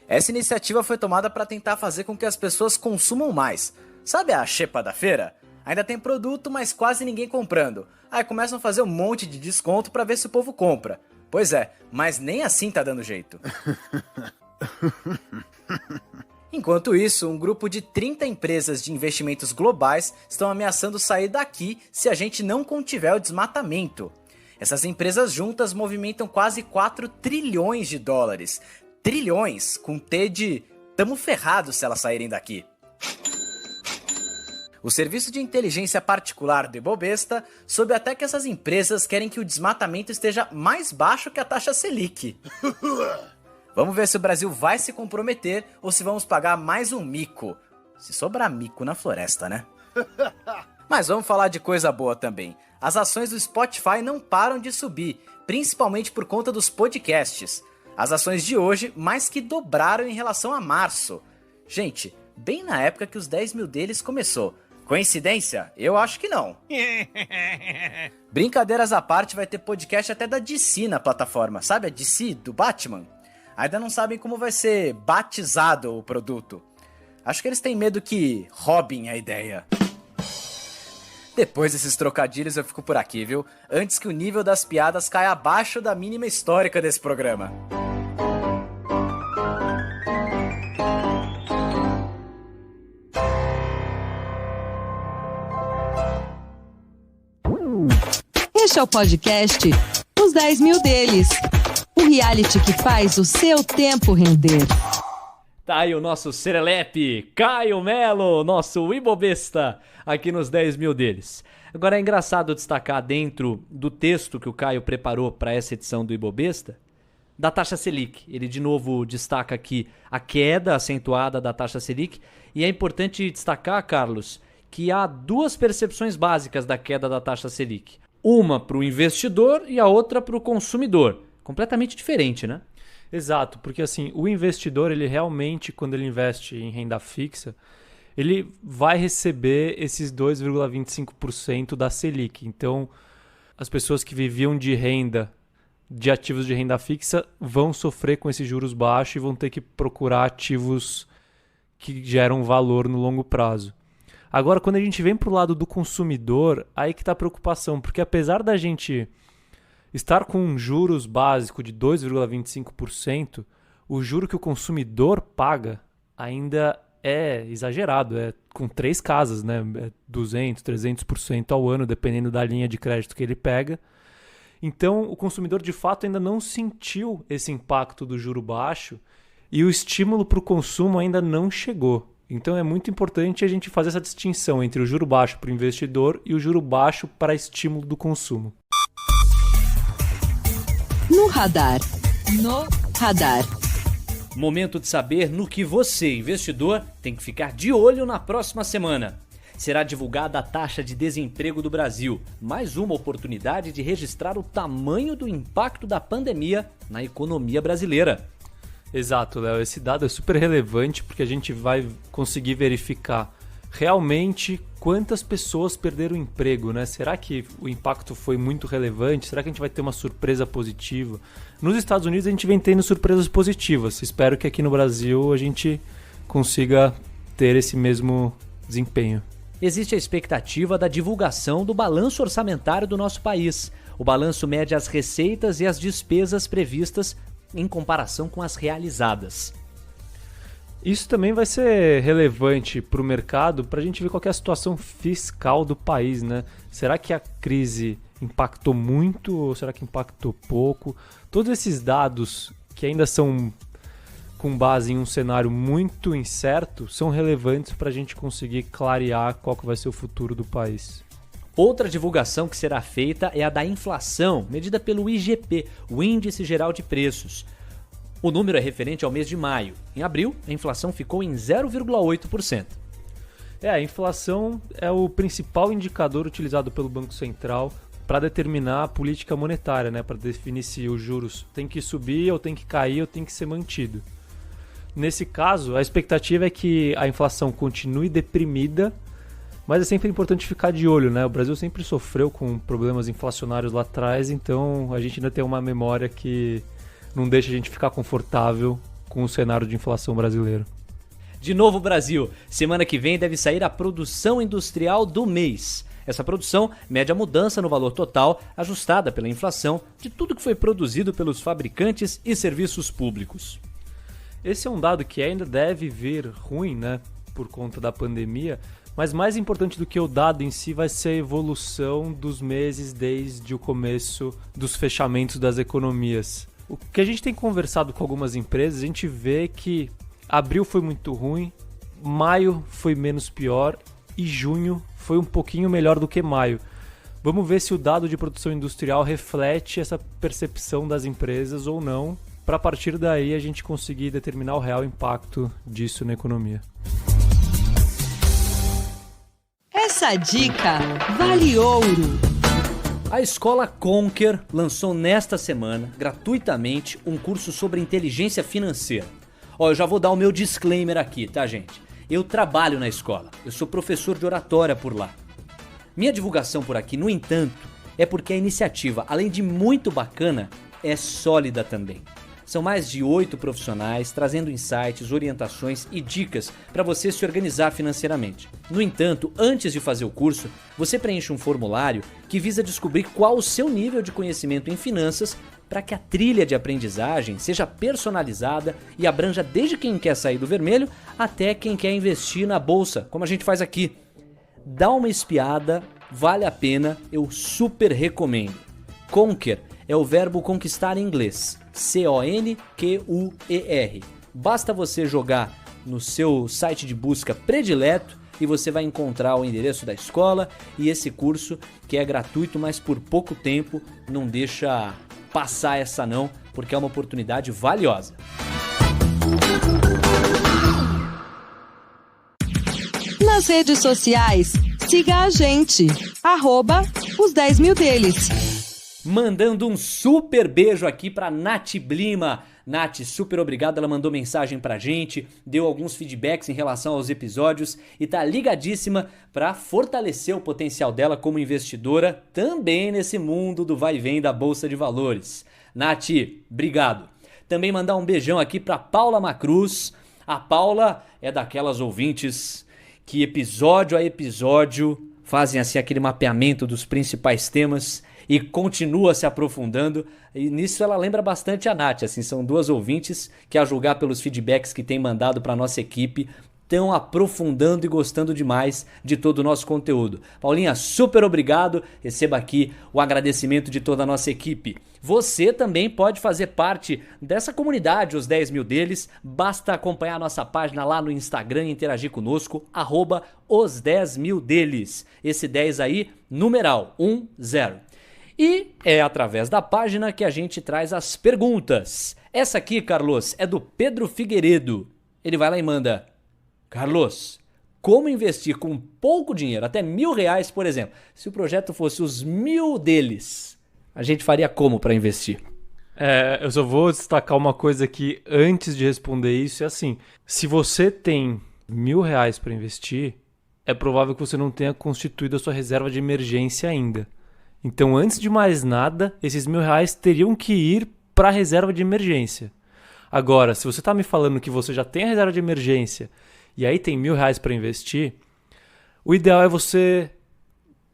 Essa iniciativa foi tomada para tentar fazer com que as pessoas consumam mais. Sabe a xepa da feira? Ainda tem produto, mas quase ninguém comprando. Aí começam a fazer um monte de desconto para ver se o povo compra. Pois é, mas nem assim tá dando jeito. Enquanto isso, um grupo de 30 empresas de investimentos globais estão ameaçando sair daqui se a gente não contiver o desmatamento. Essas empresas juntas movimentam quase 4 trilhões de dólares. Trilhões, com T de tamo ferrado se elas saírem daqui. O serviço de inteligência particular do Ibobesta soube até que essas empresas querem que o desmatamento esteja mais baixo que a taxa Selic. Vamos ver se o Brasil vai se comprometer ou se vamos pagar mais um mico. Se sobrar mico na floresta, né? Mas vamos falar de coisa boa também. As ações do Spotify não param de subir, principalmente por conta dos podcasts. As ações de hoje mais que dobraram em relação a março. Gente, bem na época que os 10 mil deles começou. Coincidência? Eu acho que não. Brincadeiras à parte, vai ter podcast até da DC na plataforma. Sabe a DC do Batman? Ainda não sabem como vai ser batizado o produto. Acho que eles têm medo que roubem a ideia. Depois desses trocadilhos eu fico por aqui, viu? Antes que o nível das piadas caia abaixo da mínima histórica desse programa. Este é o podcast Os 10 mil deles. O reality que faz o seu tempo render. Tá aí o nosso serelepe, Caio Melo, nosso Ibobesta, aqui nos 10 mil deles. Agora é engraçado destacar dentro do texto que o Caio preparou para essa edição do Ibobesta, da taxa Selic. Ele de novo destaca aqui a queda acentuada da taxa Selic. E é importante destacar, Carlos, que há duas percepções básicas da queda da taxa Selic. Uma para o investidor e a outra para o consumidor. Completamente diferente, né? Exato, porque assim, o investidor, ele realmente, quando ele investe em renda fixa, ele vai receber esses 2,25% da Selic. Então, as pessoas que viviam de renda, de ativos de renda fixa, vão sofrer com esses juros baixos e vão ter que procurar ativos que geram valor no longo prazo. Agora, quando a gente vem para o lado do consumidor, aí que está a preocupação, porque apesar da gente estar com um juros básico de 2,25%, o juro que o consumidor paga ainda é exagerado, é com 3 casas, né? É 200%, 300% ao ano, dependendo da linha de crédito que ele pega. Então, o consumidor de fato ainda não sentiu esse impacto do juro baixo e o estímulo para o consumo ainda não chegou. Então, é muito importante a gente fazer essa distinção entre o juro baixo para o investidor e o juro baixo para estímulo do consumo. No radar. No radar. Momento de saber no que você, investidor, tem que ficar de olho na próxima semana. Será divulgada a taxa de desemprego do Brasil, mais uma oportunidade de registrar o tamanho do impacto da pandemia na economia brasileira. Exato, Léo. Esse dado é super relevante porque a gente vai conseguir verificar realmente quantas pessoas perderam o emprego, né? Será que o impacto foi muito relevante? Será que a gente vai ter uma surpresa positiva? Nos Estados Unidos a gente vem tendo surpresas positivas. Espero que aqui no Brasil a gente consiga ter esse mesmo desempenho. Existe a expectativa da divulgação do balanço orçamentário do nosso país. O balanço mede as receitas e as despesas previstas em comparação com as realizadas. Isso também vai ser relevante para o mercado, para a gente ver qual que é a situação fiscal do país, né? Será que a crise impactou muito ou será que impactou pouco? Todos esses dados que ainda são com base em um cenário muito incerto são relevantes para a gente conseguir clarear qual que vai ser o futuro do país. Outra divulgação que será feita é a da inflação, medida pelo IGP, o Índice Geral de Preços. O número é referente ao mês de maio. Em abril, a inflação ficou em 0,8%. A inflação é o principal indicador utilizado pelo Banco Central para determinar a política monetária, né? Para definir se os juros têm que subir, ou tem que cair, ou tem que ser mantido. Nesse caso, a expectativa é que a inflação continue deprimida, mas é sempre importante ficar de olho, né? O Brasil sempre sofreu com problemas inflacionários lá atrás, então a gente ainda tem uma memória que não deixa a gente ficar confortável com o cenário de inflação brasileiro. De novo, Brasil. Semana que vem deve sair a produção industrial do mês. Essa produção mede a mudança no valor total, ajustada pela inflação, de tudo que foi produzido pelos fabricantes e serviços públicos. Esse é um dado que ainda deve vir ruim, né? Por conta da pandemia, mas mais importante do que o dado em si vai ser a evolução dos meses desde o começo dos fechamentos das economias. O que a gente tem conversado com algumas empresas, a gente vê que abril foi muito ruim, maio foi menos pior e junho foi um pouquinho melhor do que maio. Vamos ver se o dado de produção industrial reflete essa percepção das empresas ou não, para a partir daí a gente conseguir determinar o real impacto disso na economia. Essa dica vale ouro. A escola Conquer lançou nesta semana, gratuitamente, um curso sobre inteligência financeira. Eu já vou dar o meu disclaimer aqui, tá, gente? Eu trabalho na escola, eu sou professor de oratória por lá. Minha divulgação por aqui, no entanto, é porque a iniciativa, além de muito bacana, é sólida também. São mais de 8 profissionais trazendo insights, orientações e dicas para você se organizar financeiramente. No entanto, antes de fazer o curso, você preenche um formulário que visa descobrir qual o seu nível de conhecimento em finanças para que a trilha de aprendizagem seja personalizada e abranja desde quem quer sair do vermelho até quem quer investir na bolsa, como a gente faz aqui. Dá uma espiada, vale a pena, eu super recomendo. Conquer é o verbo conquistar em inglês. C-O-N-Q-U-E-R. Basta você jogar no seu site de busca predileto e você vai encontrar o endereço da escola e esse curso que é gratuito, mas por pouco tempo. Não deixa passar essa não, porque é uma oportunidade valiosa. Nas redes sociais, siga a gente, @os 10 mil deles. Mandando um super beijo aqui pra Nath Blima. Nath, super obrigado, ela mandou mensagem pra gente, deu alguns feedbacks em relação aos episódios e tá ligadíssima pra fortalecer o potencial dela como investidora também nesse mundo do vai e vem da Bolsa de Valores. Nath, obrigado. Também mandar um beijão aqui pra Paula Macruz. A Paula é daquelas ouvintes que episódio a episódio fazem assim aquele mapeamento dos principais temas e continua se aprofundando, e nisso ela lembra bastante a Nath, assim, são duas ouvintes que, a julgar pelos feedbacks que tem mandado para nossa equipe, estão aprofundando e gostando demais de todo o nosso conteúdo. Paulinha, super obrigado, receba aqui o agradecimento de toda a nossa equipe. Você também pode fazer parte dessa comunidade, os 10 mil deles, basta acompanhar a nossa página lá no Instagram e interagir conosco, @os 10 mil deles. Esse 10 aí, numeral, 10. E é através da página que a gente traz as perguntas. Essa aqui, Carlos, é do Pedro Figueiredo. Ele vai lá e manda: Carlos, como investir com pouco dinheiro, até R$1.000, por exemplo? Se o projeto fosse os 1.000 deles, a gente faria como para investir? Eu só vou destacar uma coisa aqui antes de responder isso. É assim, se você tem R$1.000 para investir, é provável que você não tenha constituído a sua reserva de emergência ainda. Então, antes de mais nada, esses R$1.000 teriam que ir para a reserva de emergência. Agora, se você está me falando que você já tem a reserva de emergência e aí tem R$1.000 para investir, o ideal é você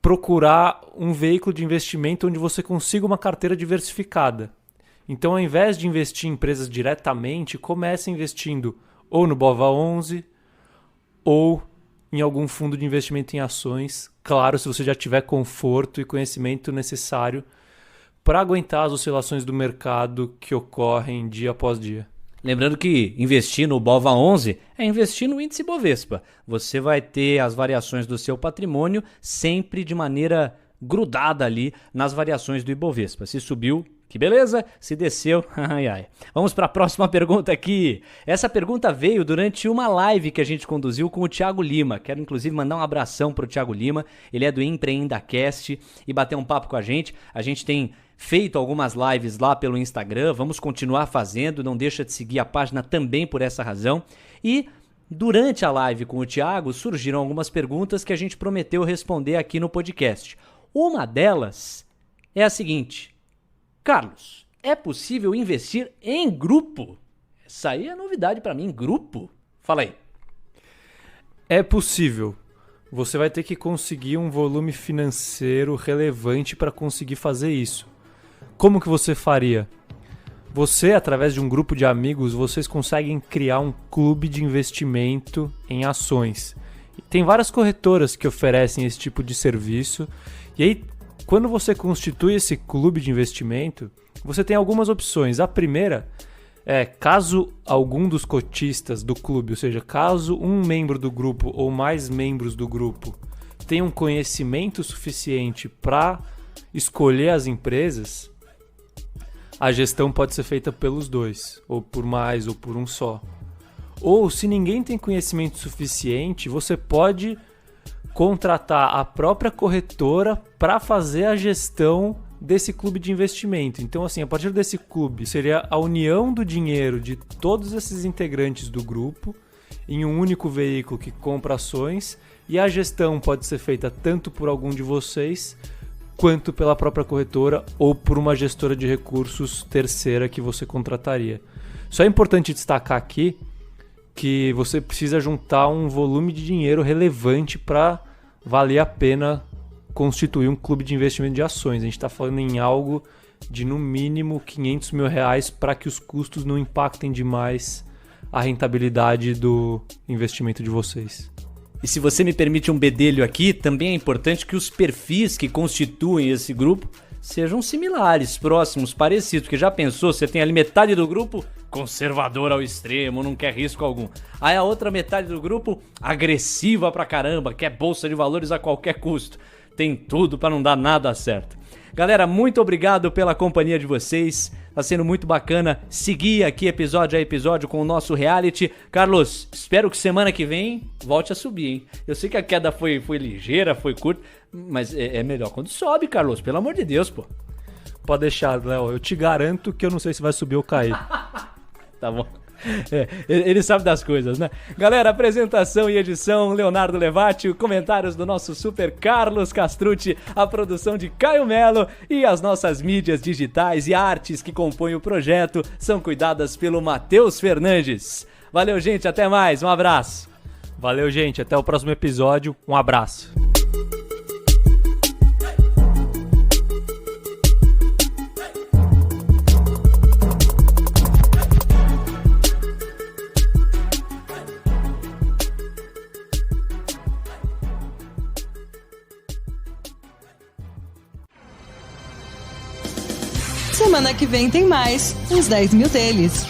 procurar um veículo de investimento onde você consiga uma carteira diversificada. Então, ao invés de investir em empresas diretamente, comece investindo ou no BOVA11 ou em algum fundo de investimento em ações. Claro, se você já tiver conforto e conhecimento necessário para aguentar as oscilações do mercado que ocorrem dia após dia. Lembrando que investir no BOVA11 é investir no índice Bovespa. Você vai ter as variações do seu patrimônio sempre de maneira grudada ali nas variações do Ibovespa. Se subiu, que beleza. Se desceu, ai ai. Vamos para a próxima pergunta aqui. Essa pergunta veio durante uma live que a gente conduziu com o Thiago Lima. Quero inclusive mandar um abração para o Thiago Lima. Ele é do EmpreendaCast e bateu um papo com a gente. A gente tem feito algumas lives lá pelo Instagram, vamos continuar fazendo, não deixa de seguir a página também por essa razão. E durante a live com o Thiago surgiram algumas perguntas que a gente prometeu responder aqui no podcast. Uma delas é a seguinte: Carlos, é possível investir em grupo? Essa aí é novidade para mim, grupo? Fala aí. É possível. Você vai ter que conseguir um volume financeiro relevante para conseguir fazer isso. Como que você faria? Você, através de um grupo de amigos, vocês conseguem criar um clube de investimento em ações. Tem várias corretoras que oferecem esse tipo de serviço. E aí, quando você constitui esse clube de investimento, você tem algumas opções. A primeira é, caso algum dos cotistas do clube, ou seja, caso um membro do grupo ou mais membros do grupo tenham conhecimento suficiente para escolher as empresas, a gestão pode ser feita pelos dois, ou por mais, ou por um só. Ou, se ninguém tem conhecimento suficiente, você pode contratar a própria corretora para fazer a gestão desse clube de investimento. Então, assim, a partir desse clube, seria a união do dinheiro de todos esses integrantes do grupo em um único veículo que compra ações, e a gestão pode ser feita tanto por algum de vocês quanto pela própria corretora ou por uma gestora de recursos terceira que você contrataria. Só é importante destacar aqui que você precisa juntar um volume de dinheiro relevante para valer a pena constituir um clube de investimento de ações. A gente está falando em algo de no mínimo R$500 mil para que os custos não impactem demais a rentabilidade do investimento de vocês. E se você me permite um bedelho aqui, também é importante que os perfis que constituem esse grupo sejam similares, próximos, parecidos. Porque já pensou, você tem ali metade do grupo conservador ao extremo, não quer risco algum. Aí a outra metade do grupo agressiva pra caramba, quer bolsa de valores a qualquer custo. Tem tudo pra não dar nada certo. Galera, muito obrigado pela companhia de vocês. Tá sendo muito bacana seguir aqui episódio a episódio com o nosso reality. Carlos, espero que semana que vem volte a subir, hein? Eu sei que a queda foi ligeira, foi curta, mas é melhor quando sobe, Carlos, pelo amor de Deus, pô. Pode deixar, Léo. Eu te garanto que eu não sei se vai subir ou cair. Tá bom. Ele sabe das coisas, né? Galera, apresentação e edição, Leonardo Levati, comentários do nosso super Carlos Castrucci, a produção de Caio Melo e as nossas mídias digitais e artes que compõem o projeto são cuidadas pelo Matheus Fernandes. Valeu, gente, até mais, um abraço. Valeu, gente, até o próximo episódio, um abraço. Semana que vem tem mais, uns 10 mil deles.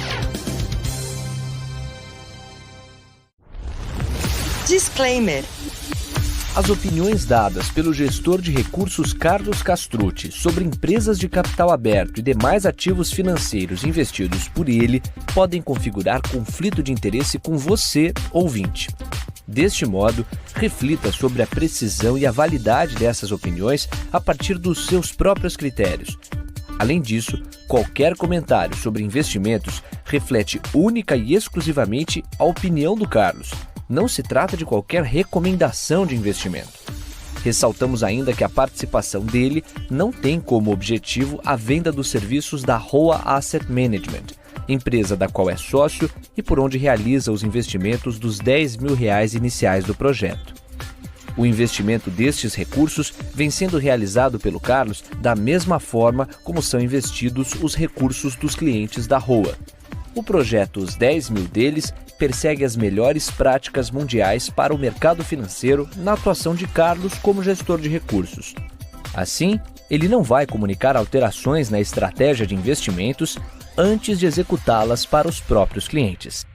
Disclaimer. As opiniões dadas pelo gestor de recursos Carlos Castrucci sobre empresas de capital aberto e demais ativos financeiros investidos por ele podem configurar conflito de interesse com você, ouvinte. Deste modo, reflita sobre a precisão e a validade dessas opiniões a partir dos seus próprios critérios. Além disso, qualquer comentário sobre investimentos reflete única e exclusivamente a opinião do Carlos. Não se trata de qualquer recomendação de investimento. Ressaltamos ainda que a participação dele não tem como objetivo a venda dos serviços da Roa Asset Management, empresa da qual é sócio e por onde realiza os investimentos dos R$10 mil iniciais do projeto. O investimento destes recursos vem sendo realizado pelo Carlos da mesma forma como são investidos os recursos dos clientes da Roa. O projeto Os 10 Mil Deles persegue as melhores práticas mundiais para o mercado financeiro na atuação de Carlos como gestor de recursos. Assim, ele não vai comunicar alterações na estratégia de investimentos antes de executá-las para os próprios clientes.